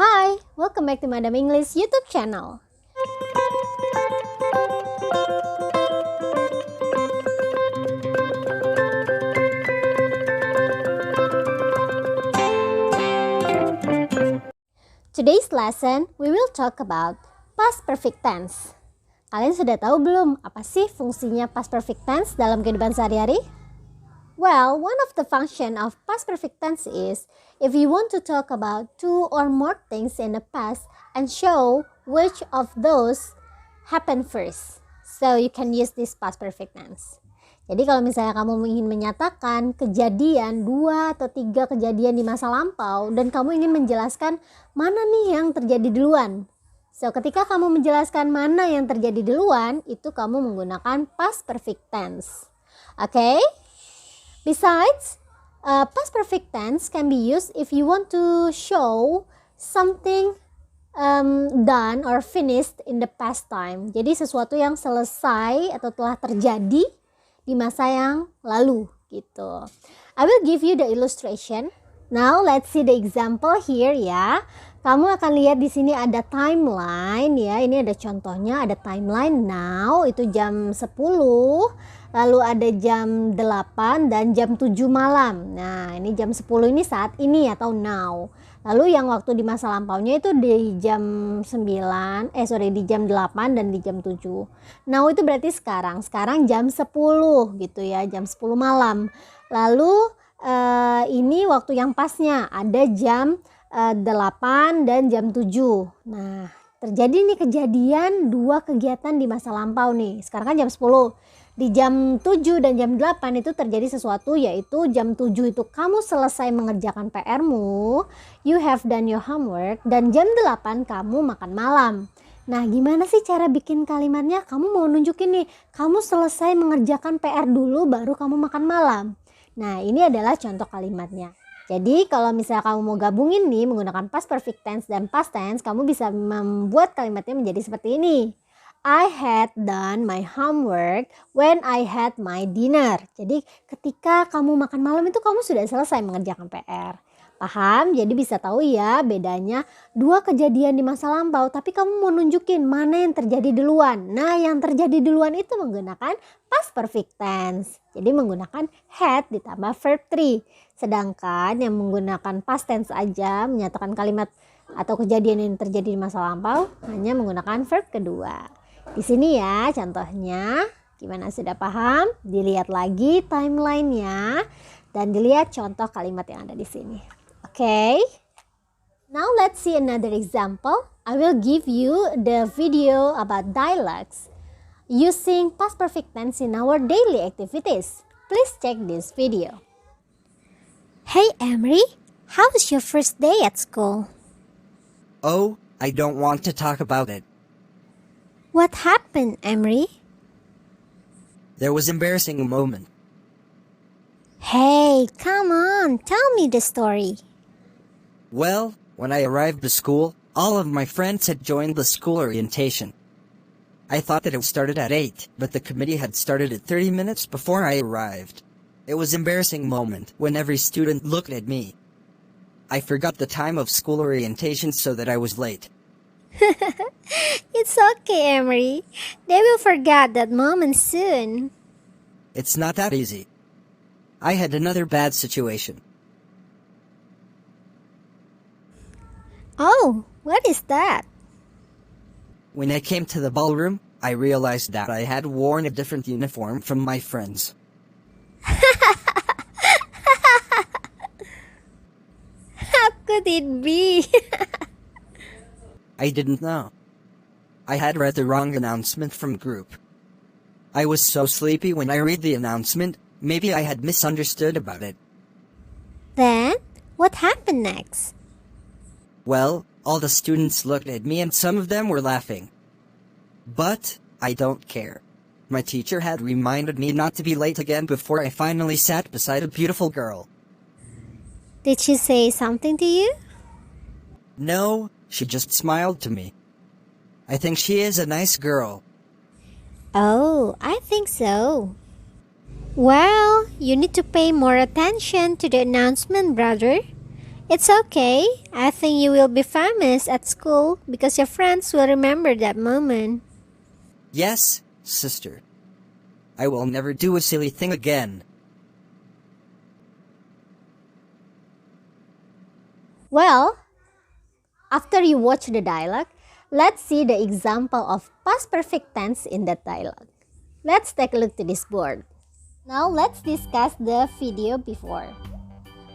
Hi, welcome back to Madam English YouTube channel. Today's lesson, we will talk about past perfect tense. Kalian sudah tahu belum apa sih fungsinya past perfect tense dalam kehidupan sehari-hari? Well, one of the function of past perfect tense is if you want to talk about two or more things in the past and show which of those happened first. So you can use this past perfect tense. Jadi kalau misalnya kamu ingin menyatakan kejadian 2 atau 3 kejadian di masa lampau dan kamu ingin menjelaskan mana nih yang terjadi duluan. So ketika kamu menjelaskan mana yang terjadi duluan, itu kamu menggunakan past perfect tense. Okay? Besides, past perfect tense can be used if you want to show something done or finished in the past time. Jadi sesuatu yang selesai atau telah terjadi di masa yang lalu gitu. I will give you the illustration. Now let's see the example here ya. Kamu akan lihat di sini ada timeline ya. Ini ada contohnya, ada timeline now itu jam 10. Lalu ada jam 8 dan jam 7 malam. Nah, ini jam 10 ini saat ini atau now. Lalu yang waktu di masa lampaunya itu di jam 9, di jam 8 dan di jam 7. Now itu berarti sekarang. Sekarang jam 10 gitu ya, jam 10 malam. Lalu ini waktu yang pasnya ada jam 8 dan jam 7. Nah, terjadi nih kejadian 2 kegiatan di masa lampau nih. Sekarang kan jam 10. Di jam 7 dan jam 8 itu terjadi sesuatu, yaitu jam 7 itu kamu selesai mengerjakan PR-mu, you have done your homework, dan jam 8 kamu makan malam. Nah, gimana sih cara bikin kalimatnya? Kamu mau nunjukin nih, kamu selesai mengerjakan PR dulu baru kamu makan malam. Nah, ini adalah contoh kalimatnya. Jadi kalau misalnya kamu mau gabungin nih menggunakan past perfect tense dan past tense, kamu bisa membuat kalimatnya menjadi seperti ini. I had done my homework when I had my dinner. Jadi ketika kamu makan malam itu kamu sudah selesai mengerjakan PR. Paham? Jadi bisa tahu ya bedanya 2 kejadian di masa lampau, tapi kamu mau nunjukin mana yang terjadi duluan. Nah, yang terjadi duluan itu menggunakan past perfect tense. Jadi menggunakan had ditambah verb 3. Sedangkan yang menggunakan past tense aja menyatakan kalimat atau kejadian yang terjadi di masa lampau hanya menggunakan verb kedua. Di sini ya contohnya. Gimana, sudah paham? Dilihat lagi timelinenya dan dilihat contoh kalimat yang ada di sini. Okay? Now let's see another example. I will give you the video about dialogues using past perfect tense in our daily activities. Please check this video. Hey Emery, how was your first day at school? Oh, I don't want to talk about it. What happened, Emery? There was embarrassing moment. Hey, come on, tell me the story. Well, when I arrived to school, all of my friends had joined the school orientation. I thought that it started at 8, but the committee had started at 30 minutes before I arrived. It was an embarrassing moment when every student looked at me. I forgot the time of school orientation so that I was late. It's okay, Emery. They will forget that moment soon. It's not that easy. I had another bad situation. Oh, what is that? When I came to the ballroom, I realized that I had worn a different uniform from my friends. How could it be? I didn't know. I had read the wrong announcement from group. I was so sleepy when I read the announcement, maybe I had misunderstood about it. Then, what happened next? Well, all the students looked at me and some of them were laughing. But I don't care. My teacher had reminded me not to be late again before I finally sat beside a beautiful girl. Did she say something to you? No, she just smiled to me. I think she is a nice girl. Oh, I think so. Well, you need to pay more attention to the announcement, brother. It's okay. I think you will be famous at school because your friends will remember that moment. Yes, sister. I will never do a silly thing again. Well, after you watch the dialogue, let's see the example of past perfect tense in that dialogue. Let's take a look to this board. Now let's discuss the video before.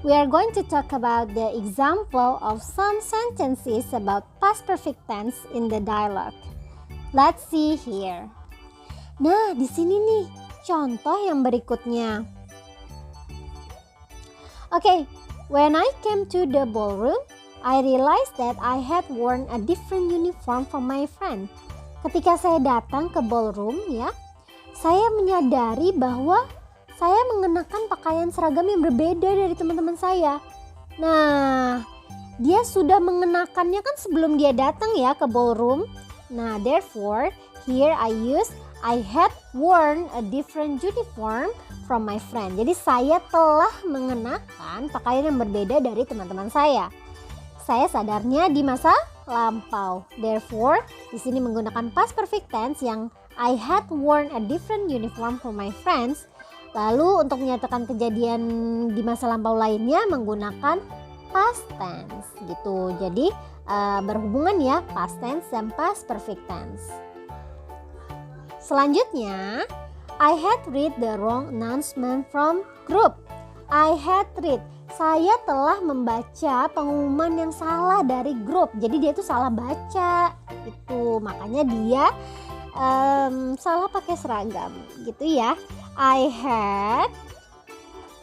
We are going to talk about the example of some sentences about past perfect tense in the dialogue. Let's see here. Nah, di sini nih contoh yang berikutnya. Okay, when I came to the ballroom, I realized that I had worn a different uniform from my friend. Ketika saya datang ke ballroom ya, saya menyadari bahwa saya mengenakan pakaian seragam yang berbeda dari teman-teman saya. Nah, dia sudah mengenakannya kan sebelum dia datang ya ke ballroom. Nah, therefore, here I had worn a different uniform from my friend. Jadi saya telah mengenakan pakaian yang berbeda dari teman-teman saya. Saya sadarnya di masa lampau. Therefore, di sini menggunakan past perfect tense yang I had worn a different uniform from my friends. Lalu untuk menyatakan kejadian di masa lampau lainnya menggunakan past tense gitu. Jadi berhubungan ya past tense dan past perfect tense. Selanjutnya, I had read the wrong announcement from group. I had read. Saya telah membaca pengumuman yang salah dari grup. Jadi dia tuh salah baca gitu. Makanya dia salah pakai seragam gitu ya. I had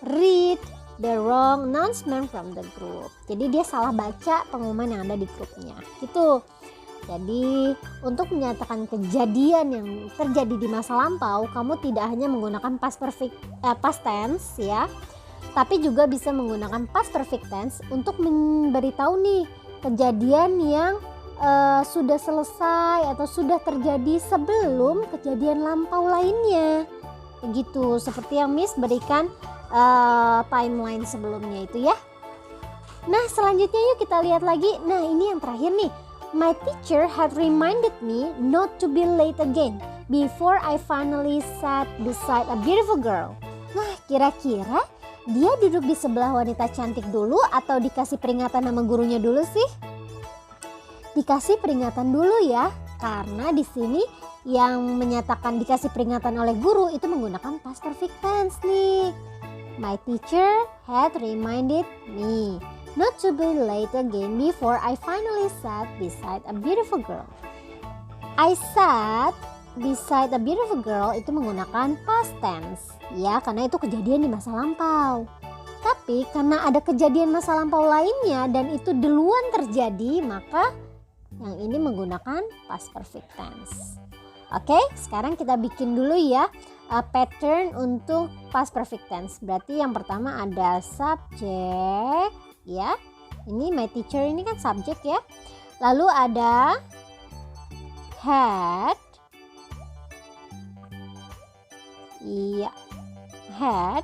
read the wrong announcement from the group. Jadi dia salah baca pengumuman yang ada di grupnya gitu. Jadi untuk menyatakan kejadian yang terjadi di masa lampau, kamu tidak hanya menggunakan past tense ya, tapi juga bisa menggunakan past perfect tense untuk memberitahu nih kejadian yang sudah selesai atau sudah terjadi sebelum kejadian lampau lainnya. Begitu, seperti yang Miss berikan timeline sebelumnya itu ya. Nah, selanjutnya yuk kita lihat lagi. Nah, ini yang terakhir nih. My teacher had reminded me not to be late again before I finally sat beside a beautiful girl. Nah, kira-kira dia duduk di sebelah wanita cantik dulu atau dikasih peringatan sama gurunya dulu sih? Dikasih peringatan dulu ya, karena di sini yang menyatakan dikasih peringatan oleh guru itu menggunakan past perfect tense nih. My teacher had reminded me not to be late again before I finally sat beside a beautiful girl. I sat beside a beautiful girl itu menggunakan past tense ya, karena itu kejadian di masa lampau. Tapi karena ada kejadian masa lampau lainnya dan itu duluan terjadi, maka yang ini menggunakan past perfect tense. Oke, sekarang kita bikin dulu ya pattern untuk past perfect tense. Berarti yang pertama ada subject ya. Ini my teacher ini kan subjek ya. Lalu ada had. Iya, had.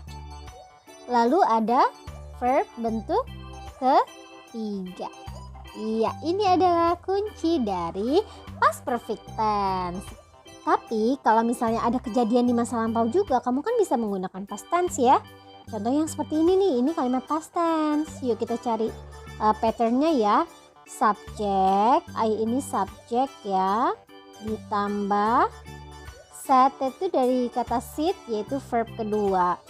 Lalu ada verb bentuk ketiga. Iya, ini adalah kunci dari past perfect tense. Tapi kalau misalnya ada kejadian di masa lampau juga, kamu kan bisa menggunakan past tense ya. Contoh yang seperti ini nih, ini kalimat past tense. Yuk kita cari patternnya ya. Subject, I ini subject ya. Ditambah sat itu dari kata sit yaitu verb kedua.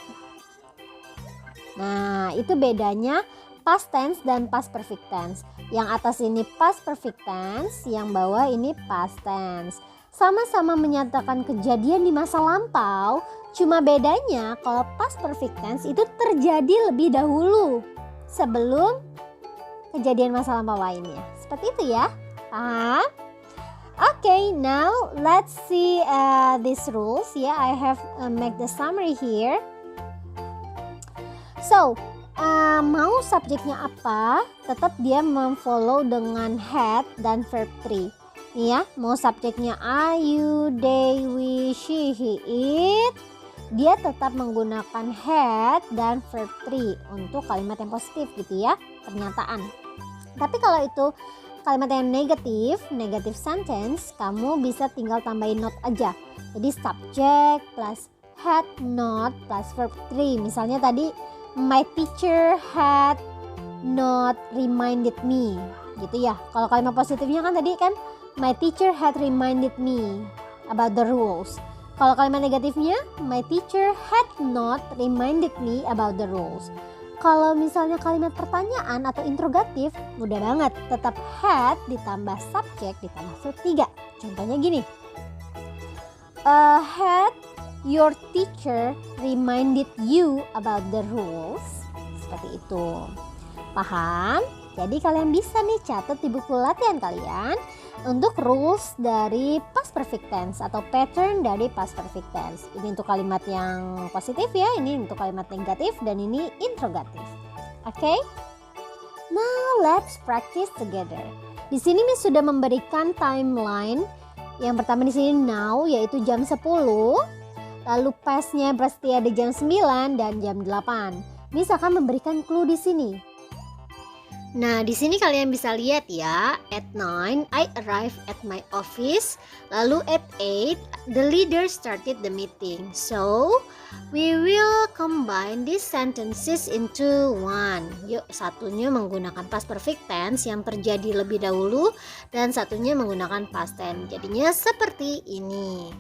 Nah, itu bedanya past tense dan past perfect tense. Yang atas ini past perfect tense, yang bawah ini past tense. Sama-sama menyatakan kejadian di masa lampau, cuma bedanya kalau past perfect tense itu terjadi lebih dahulu sebelum kejadian masa lampau lainnya. Seperti itu ya, paham? Okay, now let's see these rules. Yeah, I have make the summary here. So, mau subjeknya apa, tetap dia memfollow dengan had dan verb 3. Nih ya, mau subjeknya I, you, they, we, she, he, it, dia tetap menggunakan had dan verb 3 untuk kalimat yang positif gitu ya, pernyataan. Tapi kalau itu kalimat yang negative sentence, kamu bisa tinggal tambahin not aja. Jadi subject plus had not plus verb 3. Misalnya tadi my teacher had not reminded me gitu ya. Kalau kalimat positifnya kan tadi kan my teacher had reminded me about the rules. Kalau kalimat negatifnya, my teacher had not reminded me about the rules. Kalau misalnya kalimat pertanyaan atau interrogatif, mudah banget. Tetap had ditambah subject ditambah verb 3. Contohnya gini. Had your teacher reminded you about the rules? Seperti itu. Paham? Jadi kalian bisa nih catat di buku latihan kalian untuk rules dari past perfect tense atau pattern dari past perfect tense. Ini untuk kalimat yang positif ya, ini untuk kalimat negatif, dan ini interrogatif. Oke? Now let's practice together. Di sini Miss sudah memberikan timeline. Yang pertama di sini now yaitu jam 10. Lalu pastnya pasti ada jam 9 dan jam 8. Miss akan memberikan clue di sini. Nah, di sini kalian bisa lihat ya, at 9 I arrived at my office. Lalu at 8 the leader started the meeting. So, we will combine these sentences into one. Yuk, satunya menggunakan past perfect tense yang terjadi lebih dahulu dan satunya menggunakan past tense. Jadinya seperti ini.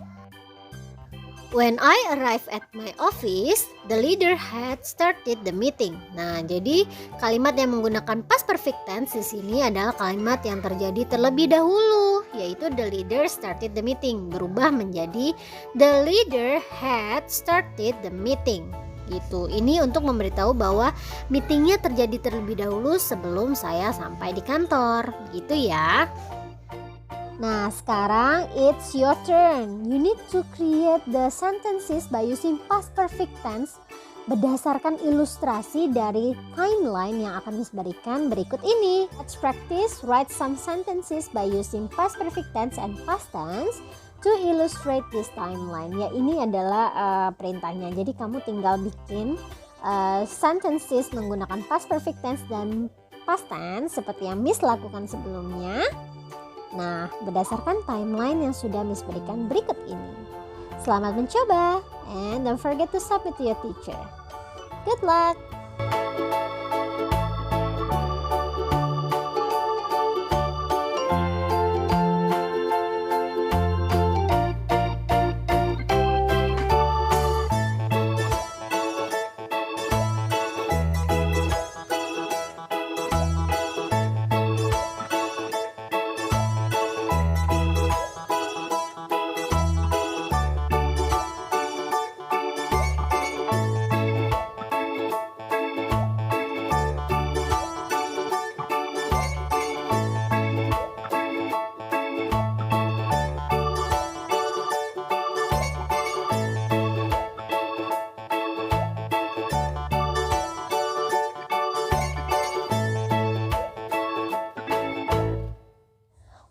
When I arrived at my office, the leader had started the meeting. Nah, jadi kalimat yang menggunakan past perfect tense di sini adalah kalimat yang terjadi terlebih dahulu, yaitu the leader started the meeting, berubah menjadi the leader had started the meeting. Gitu. Ini untuk memberitahu bahwa meetingnya terjadi terlebih dahulu sebelum saya sampai di kantor. Gitu ya. Nah, sekarang it's your turn. You need to create the sentences by using past perfect tense berdasarkan ilustrasi dari timeline yang akan Miss berikan berikut ini. Let's practice write some sentences by using past perfect tense and past tense to illustrate this timeline. Ya, ini adalah perintahnya. Jadi kamu tinggal bikin sentences menggunakan past perfect tense dan past tense seperti yang Miss lakukan sebelumnya. Nah, berdasarkan timeline yang sudah Miss berikan berikut ini. Selamat mencoba, and don't forget to submit to your teacher. Good luck!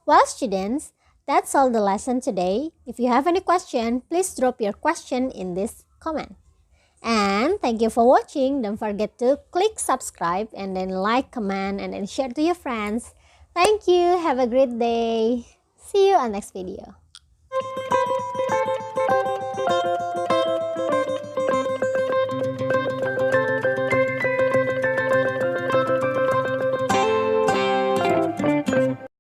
Well, students, that's all the lesson today. If you have any question, please drop your question in this comment. And thank you for watching. Don't forget to click subscribe and then like, comment, and then share to your friends. Thank you. Have a great day. See you on next video.